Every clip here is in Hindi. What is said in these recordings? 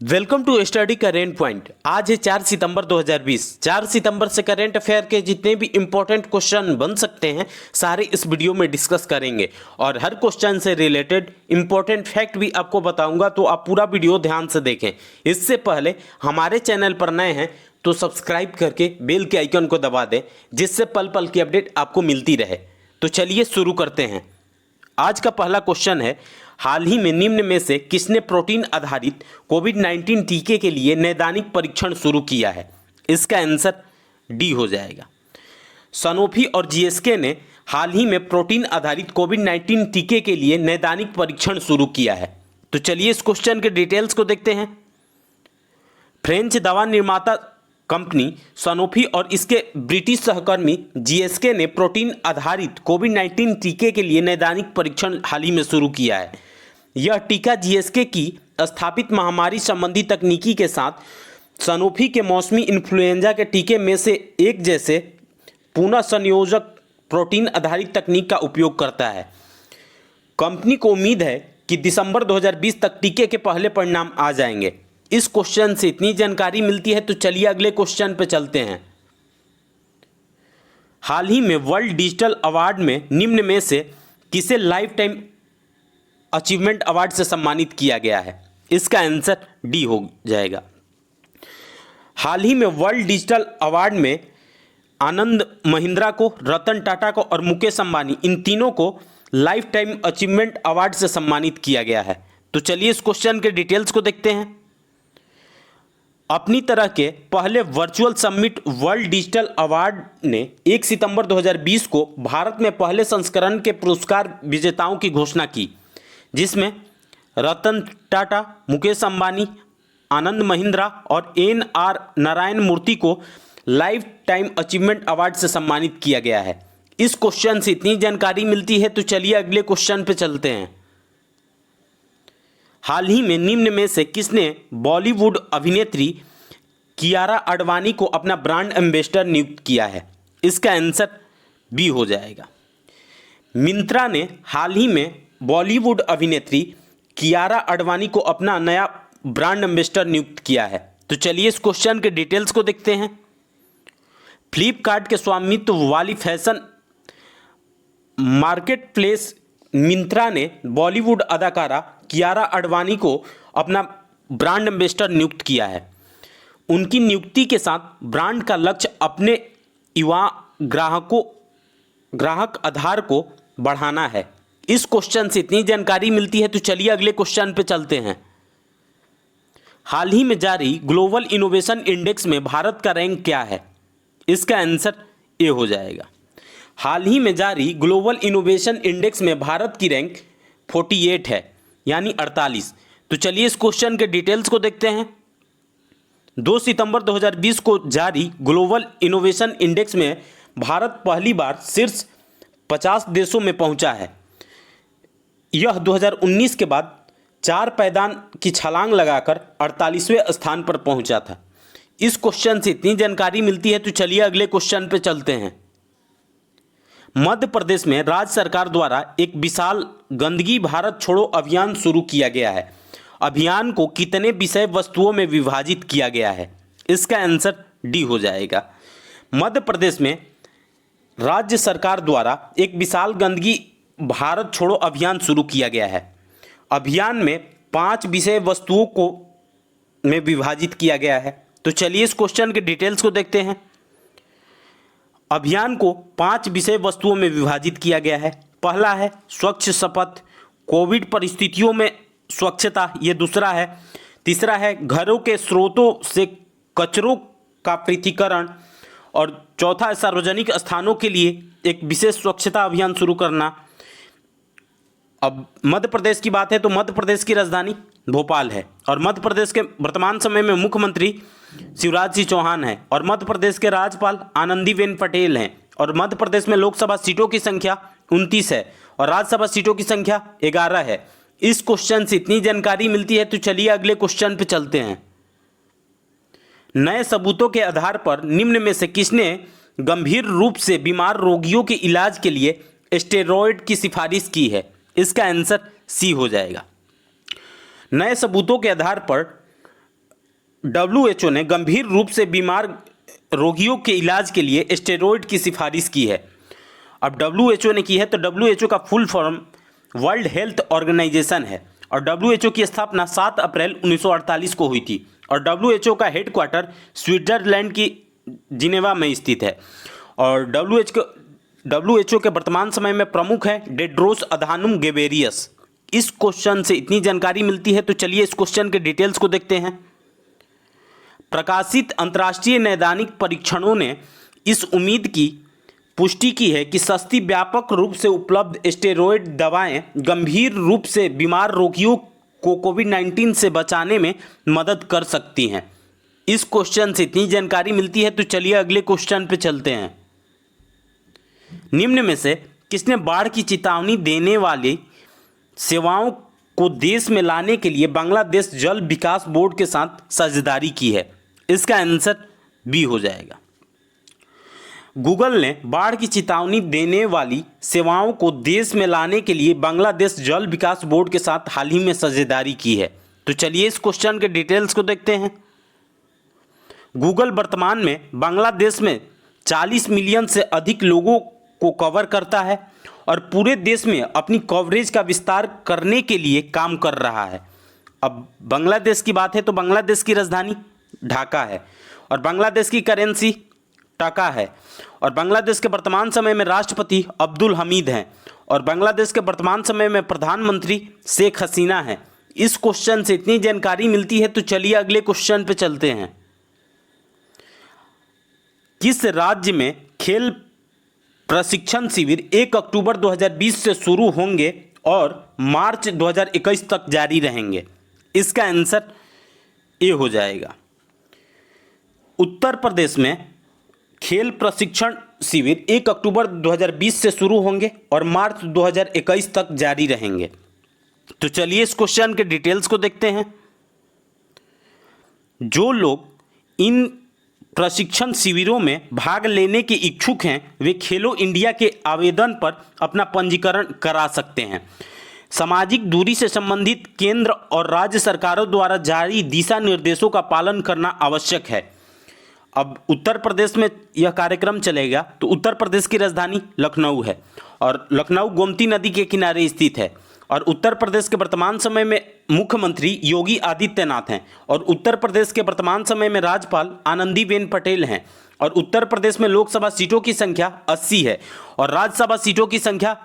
Welcome to study current point. आज है 4 सितंबर 2020। 4 सितंबर से करेंट अफेयर के जितने भी इंपॉर्टेंट क्वेश्चन बन सकते हैं सारे इस वीडियो में डिस्कस करेंगे और हर क्वेश्चन से रिलेटेड इंपॉर्टेंट फैक्ट भी आपको बताऊंगा, तो आप पूरा वीडियो ध्यान से देखें। इससे पहले हमारे चैनल पर नए हैं तो सब्सक्राइब करके बेल के आइकन को दबा दें, जिससे पल पल की अपडेट आपको मिलती रहे। तो चलिए शुरू करते हैं। आज का पहला क्वेश्चन है, हाल ही में निम्न में से किसने प्रोटीन आधारित कोविड-19 टीके के लिए नैदानिक परीक्षण शुरू किया है? इसका आंसर डी हो जाएगा। सनोफी और जीएसके ने हाल ही में प्रोटीन आधारित कोविड-19 टीके के लिए नैदानिक परीक्षण शुरू किया है। तो चलिए इस क्वेश्चन के डिटेल्स को देखते हैं। फ्रेंच दवा निर्माता कंपनी सनोफी और इसके ब्रिटिश सहकर्मी जीएसके ने प्रोटीन आधारित कोविड-19 टीके के लिए नैदानिक परीक्षण हाल ही में शुरू किया है। यह टीका जीएसके की स्थापित महामारी संबंधी तकनीकी के साथ सनोफी के मौसमी इन्फ्लुएंजा के टीके में से एक जैसे पुनः संयोजक प्रोटीन आधारित तकनीक का उपयोग करता है। कंपनी को उम्मीद है कि दिसंबर 2020 तक टीके के पहले परिणाम आ जाएंगे। इस क्वेश्चन से इतनी जानकारी मिलती है, तो चलिए अगले क्वेश्चन पे चलते हैं। हाल ही में वर्ल्ड डिजिटल अवार्ड में निम्न में से किसे लाइफ टाइम अचीवमेंट अवार्ड से सम्मानित किया गया है? इसका आंसर डी हो जाएगा। हाल ही में वर्ल्ड डिजिटल अवार्ड में आनंद महिंद्रा को, रतन टाटा को और मुकेश अंबानी, इन तीनों को लाइफ टाइम अचीवमेंट अवार्ड से सम्मानित किया गया है। तो चलिए इस क्वेश्चन के डिटेल्स को देखते हैं। अपनी तरह के पहले virtual summit world digital award ने 1 सितंबर 2020 को भारत में पहले संस्करण के पुरस्कार विजेताओं की घोषणा की, जिसमें रतन टाटा, मुकेश अंबानी, आनंद महिंद्रा और एन.आर. नारायण मूर्ति को लाइफ टाइम अचीवमेंट अवार्ड से सम्मानित किया गया है। इस क्वेश्चन से इतनी जानकारी मिलती है, तो चलिए अगले क्वेश्चन पे चलते हैं। हाल ही में निम्न में से किसने बॉलीवुड अभिनेत्री कियारा आडवाणी को अपना ब्रांड एम्बेसडर नियुक्त किया है? इसका आंसर बी हो जाएगा। मिंत्रा ने हाल ही में बॉलीवुड अभिनेत्री कियारा आडवाणी को अपना नया ब्रांड एम्बेसडर नियुक्त किया है। तो चलिए इस क्वेश्चन के डिटेल्स को देखते हैं। फ्लिपकार्ट के स्वामित्व वाली फैशन मार्केट प्लेस मिंत्रा ने बॉलीवुड अदाकारा कियारा आडवाणी को अपना ब्रांड एम्बेसडर नियुक्त किया है। उनकी नियुक्ति के साथ ब्रांड का लक्ष्य अपने युवा ग्राहक आधार को बढ़ाना है। इस क्वेश्चन से इतनी जानकारी मिलती है, तो चलिए अगले क्वेश्चन पे चलते हैं। हाल ही में जारी ग्लोबल इनोवेशन इंडेक्स में भारत का रैंक क्या है? इसका आंसर ए हो जाएगा। हाल ही में जारी ग्लोबल इनोवेशन इंडेक्स में भारत की रैंक 48 है, यानी 48। तो चलिए इस क्वेश्चन के डिटेल्स को देखते हैं। 2 सितंबर 2020 को जारी ग्लोबल इनोवेशन इंडेक्स में भारत पहली बार शीर्ष 50 देशों में पहुंचा है। यह 2019 के बाद 4 पायदान की छलांग लगाकर 48वें स्थान पर पहुंचा था। इस क्वेश्चन से इतनी जानकारी मिलती है, तो चलिए अगले क्वेश्चन पे चलते हैं। मध्य प्रदेश में राज्य सरकार द्वारा एक विशाल गंदगी भारत छोड़ो अभियान शुरू किया गया है। अभियान को कितने विषय वस्तुओं में विभाजित किया गया है? इसका आंसर डी हो जाएगा। मध्य प्रदेश में राज्य सरकार द्वारा एक विशाल गंदगी भारत छोड़ो अभियान शुरू किया गया है। अभियान में 5 विषय वस्तुओं को में विभाजित किया गया है। तो चलिए इस क्वेश्चन के डिटेल्स को देखते हैं। अभियान को 5 विषय वस्तुओं में विभाजित किया गया है। पहला है स्वच्छ शपथ, कोविड परिस्थितियों में स्वच्छता, ये दूसरा है। तीसरा है घरों के स्रोतों से कचरों का पृथक्करण, और चौथा है सार्वजनिक स्थानों के लिए एक विशेष स्वच्छता अभियान शुरू करना। अब मध्य प्रदेश की बात है तो मध्य प्रदेश की राजधानी भोपाल है और मध्य प्रदेश के वर्तमान समय में मुख्यमंत्री शिवराज सिंह चौहान हैं और मध्य प्रदेश के राज्यपाल आनंदीबेन पटेल हैं। और मध्य प्रदेश में लोकसभा सीटों की संख्या 29 है और राज्यसभा सीटों की संख्या 11 है। इस क्वेश्चन से इतनी जानकारी मिलती है, तो चलिए अगले क्वेश्चन पे चलते हैं। नए सबूतों के आधार पर निम्न में से किसने गंभीर रूप से बीमार रोगियों के इलाज के लिए स्टेरॉयड की सिफारिश की है? इसका आंसर सी हो जाएगा। नए सबूतों के आधार पर WHO ने गंभीर रूप से बीमार रोगियों के इलाज के लिए स्टेरॉयड की सिफारिश की है। अब WHO ने की है तो WHO का full form world health organization है और WHO की स्थापना 7 अप्रैल 1948 को हुई थी और WHO का हेडक्वार्टर स्विट्जरलैंड की जिनेवा में स्थित है और WHO के वर्तमान समय में प्रमुख है टेड्रोस अधानुम गेब्रेयेसस। इस क्वेश्चन से इतनी जानकारी मिलती है तो चलिए इस क्वेश्चन के डिटेल्स को देखते हैं। प्रकाशित अंतर्राष्ट्रीय नैदानिक परीक्षणों ने इस उम्मीद की पुष्टि की है कि सस्ती व्यापक रूप से उपलब्ध स्टेरॉयड दवाएं गंभीर रूप से बीमार रोगियों को कोविड-19 से बचाने में मदद कर सकती हैं। इस क्वेश्चन से इतनी जानकारी मिलती है तो चलिए अगले क्वेश्चन पे चलते हैं। निम्न में से किसने बाढ़ की चेतावनी देने वाली सेवाओं को देश में लाने के लिए बांग्लादेश जल विकास बोर्ड के साथ साझेदारी की है? इसका आंसर बी हो जाएगा। गूगल ने बाढ़ की चेतावनी देने वाली सेवाओं को देश में लाने के लिए बांग्लादेश जल विकास बोर्ड के साथ हाल ही में साझेदारी की है। तो चलिए इस क्वेश्चन के डिटेल्स को देखते हैं। गूगल वर्तमान में बांग्लादेश में 40 मिलियन से अधिक लोगों को कवर करता है और पूरे देश में अपनी कवरेज का विस्तार करने के लिए काम कर रहा है। अब बांग्लादेश की बात है तो बांग्लादेश की राजधानी ढाका है और बांग्लादेश की करेंसी टका है और बांग्लादेश के वर्तमान समय में राष्ट्रपति अब्दुल हमीद हैं और बांग्लादेश के वर्तमान समय में प्रधानमंत्री शेख हसीना है। इस क्वेश्चन से इतनी जानकारी मिलती है तो चलिए अगले क्वेश्चन पे चलते हैं। किस राज्य में खेल प्रशिक्षण शिविर 1 अक्टूबर 2020 से शुरू होंगे और मार्च 2021 तक जारी रहेंगे? इसका आंसर ए हो जाएगा। उत्तर प्रदेश में खेल प्रशिक्षण शिविर 1 अक्टूबर 2020 से शुरू होंगे और मार्च 2021 तक जारी रहेंगे। तो चलिए इस क्वेश्चन के डिटेल्स को देखते हैं। जो लोग इन प्रशिक्षण शिविरों में भाग लेने के इच्छुक हैं वे खेलो इंडिया के आवेदन पर अपना पंजीकरण करा सकते हैं। सामाजिक दूरी से संबंधित केंद्र और राज्य सरकारों द्वारा जारी दिशा निर्देशों का पालन करना आवश्यक है। अब उत्तर प्रदेश में यह कार्यक्रम चलेगा तो उत्तर प्रदेश की राजधानी लखनऊ है और लखनऊ गोमती नदी के किनारे स्थित है और उत्तर प्रदेश के वर्तमान समय में मुख्यमंत्री योगी आदित्यनाथ हैं और उत्तर प्रदेश के वर्तमान समय में राज्यपाल आनंदीबेन पटेल हैं और उत्तर प्रदेश में लोकसभा सीटों की संख्या 80 है और राज्यसभा सीटों की संख्या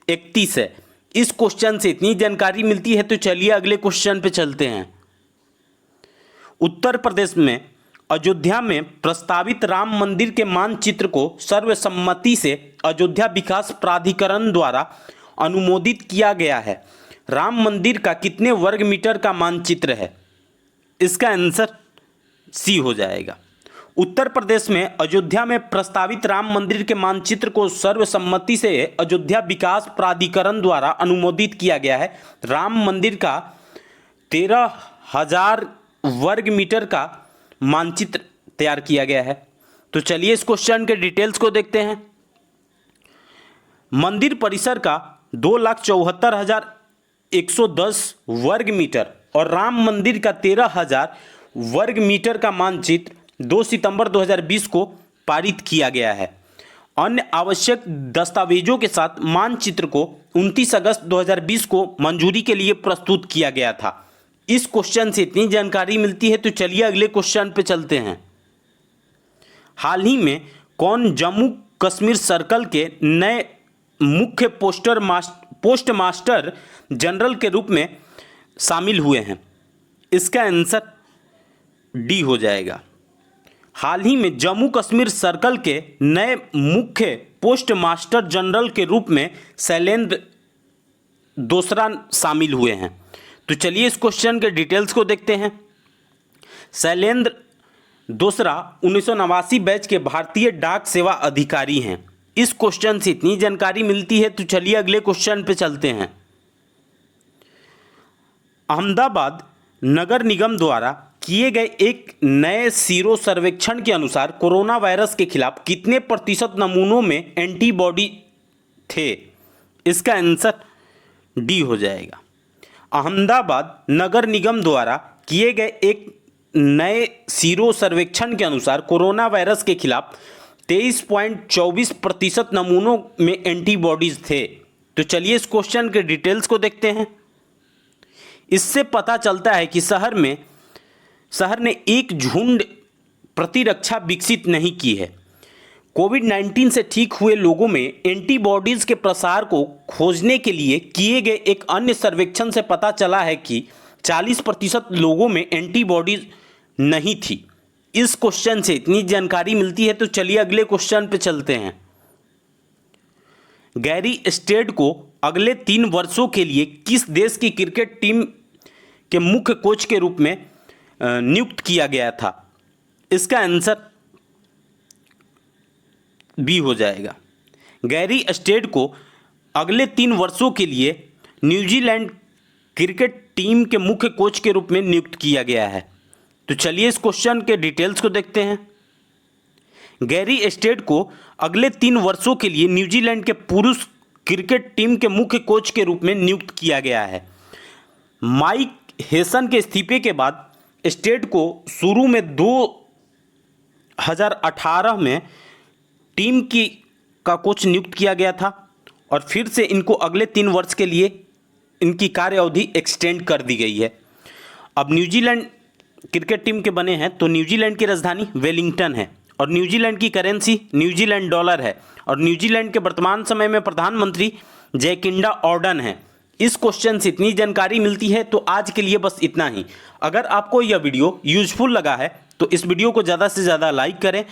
31 है। इस क्वेश्चन से इतनी जानकारी मिलती है तो चलिए अगले क्वेश्चन पे चलते हैं। उत्तर प्रदेश में अयोध्या में प्रस्तावित राम मंदिर के मानचित्र को सर्वसम्मति से अयोध्या विकास प्राधिकरण द्वारा अनुमोदित किया गया है। राम मंदिर का कितने वर्ग मीटर का मानचित्र है? इसका आंसर सी हो जाएगा। उत्तर प्रदेश में अयोध्या में प्रस्तावित राम मंदिर के मानचित्र को सर्वसम्मति से अयोध्या विकास प्राधिकरण द्वारा अनुमोदित किया गया है। राम मंदिर का 13,000 वर्ग मीटर का मानचित्र तैयार किया गया है। तो चलिए इस क्वेश्चन के डिटेल्स को देखते हैं। मंदिर परिसर का 2,74,110 वर्ग मीटर और राम मंदिर का 13,000 वर्ग मीटर का मानचित्र 2 सितंबर 2020 को पारित किया गया है। अन्य आवश्यक दस्तावेजों के साथ मानचित्र को 29 अगस्त 2020 को मंजूरी के लिए प्रस्तुत किया गया था। इस क्वेश्चन से इतनी जानकारी मिलती है तो चलिए अगले क्वेश्चन पे चलते हैं। हाल ही में कौन जम्मू कश्मीर सर्कल के नए मुख्य पोस्ट मास्टर जनरल के रूप में शामिल हुए हैं? इसका आंसर डी हो जाएगा। हाल ही में जम्मू कश्मीर सर्कल के नए मुख्य पोस्ट मास्टर जनरल के रूप में शैलेंद्र दोसरा शामिल हुए हैं। तो चलिए इस क्वेश्चन के डिटेल्स को देखते हैं। शैलेंद्र दोसरा 1989 बैच के भारतीय डाक सेवा अधिकारी हैं। इस क्वेश्चन से इतनी जानकारी मिलती है तो चलिए अगले क्वेश्चन पे चलते हैं। अहमदाबाद नगर निगम द्वारा किए गए एक नए सीरो सर्वेक्षण के अनुसार कोरोना वायरस के खिलाफ कितने प्रतिशत नमूनों में एंटीबॉडी थे? इसका आंसर डी हो जाएगा। अहमदाबाद नगर निगम द्वारा किए गए एक नए सीरो सर्वेक्षण के अनुसार कोरोना वायरस के खिलाफ 23.24% नमूनों में एंटीबॉडीज थे। तो चलिए इस क्वेश्चन के डिटेल्स को देखते हैं। इससे पता चलता है कि शहर ने एक झुंड प्रतिरक्षा विकसित नहीं की है। कोविड-19 से ठीक हुए लोगों में एंटीबॉडीज के प्रसार को खोजने के लिए किए गए एक अन्य सर्वेक्षण से पता चला है कि 40% लोगों में एंटीबॉडीज नहीं थी। इस क्वेश्चन से इतनी जानकारी मिलती है। तो चलिए अगले क्वेश्चन पे चलते हैं। गैरी स्टेड को अगले 3 वर्षों के लिए किस देश की क्रिकेट टीम के मुख्य कोच के रूप में नियुक्त किया गया था? इसका आंसर बी हो जाएगा। गैरी स्टेड को अगले 3 वर्षों के लिए न्यूजीलैंड क्रिकेट टीम के मुख्य कोच के रूप में नियुक्त किया गया है। तो चलिए इस क्वेश्चन के डिटेल्स को देखते हैं। गैरी स्टेड को अगले 3 वर्षों के लिए न्यूजीलैंड के पुरुष क्रिकेट टीम के मुख्य कोच के रूप में नियुक्त किया गया है। माइक हेसन के इस्तीफे के बाद स्टेड को शुरू में 2018 में टीम का कोच नियुक्त किया गया था और फिर से इनको अगले 3 वर्ष के लिए इनकी कार्य अवधि एक्सटेंड कर दी गई है। अब न्यूजीलैंड क्रिकेट टीम के बने हैं। तो न्यूजीलैंड की राजधानी वेलिंगटन है और न्यूजीलैंड की करेंसी न्यूजीलैंड डॉलर है और न्यूजीलैंड के वर्तमान समय में प्रधानमंत्री जैकिंडा ऑर्डन है। इस क्वेश्चन से इतनी जानकारी मिलती है। तो आज के लिए बस इतना ही। अगर आपको यह वीडियो यूजफुल लगा है तो इस वीडियो को ज़्यादा से ज़्यादा लाइक करें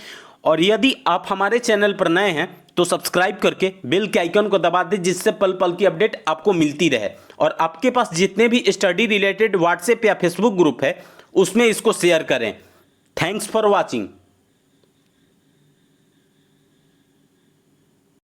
और यदि आप हमारे चैनल पर नए हैं तो सब्सक्राइब करके बेल के आइकन को दबा दें, जिससे पल पल की अपडेट आपको मिलती रहे। और आपके पास जितने भी स्टडी रिलेटेड व्हाट्सएप या फेसबुक ग्रुप है उसमें इसको शेयर करें। Thanks for watching.